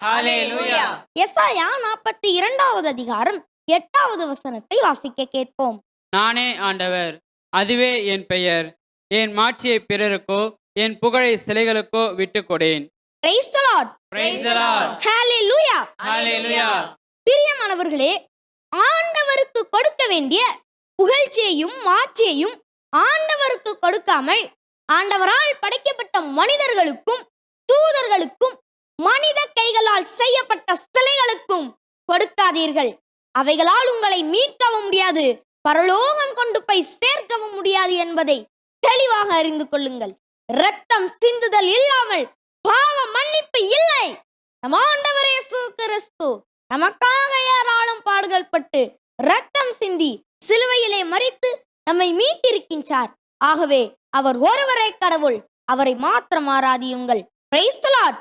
ஹalleluya. எசாயா 42வது அதிகாரம் 8வது வசனத்தை வாசிக்க கேட்போம். நானே ஆண்டவர், அதுவே என் பெயர். என் மாட்சியை பிறருக்கோ என் புகழை சிலைகளுக்கோ விட்டுக் கொடேன். Praise the Lord. Praise the Lord. Hallelujah. Hallelujah. பிரியமானவர்களே, ஆண்டவருக்கு கொடுக்க வேண்டிய புகழ்ச்சியையும் மாட்சியையும் ஆண்டவருக்கு கொடுக்காமல் ஆண்டவரால் படைக்கப்பட்ட மனிதர்களுக்கும் தூதர்களுக்கும் மனித கைகளால் செய்யப்பட்ட சிலைகளுக்கும் கொடுக்காதீர்கள். அவைகளால் உங்களை மீட்கவும் முடியாது, பரலோகம் கொண்டு போய் சேர்க்கவும் முடியாது என்பதை தெளிவாக அறிந்து கொள்ளுங்கள். இரத்தம் சிந்துதல் இல்லாமல் பாவ மன்னிப்பு இல்லை. நம் ஆண்டவர் இயேசு கிறிஸ்து நமக்காக ஏராளம் பாடுகள் பட்டு இரத்தம் சிந்தி சிலுவையிலே மரித்து நம்மை மீட்டிருக்கின்றார். ஆகவே அவர் ஒருவரே கடவுள், அவரை மாத்திரம் ஆராதியுங்கள். Praise the Lord.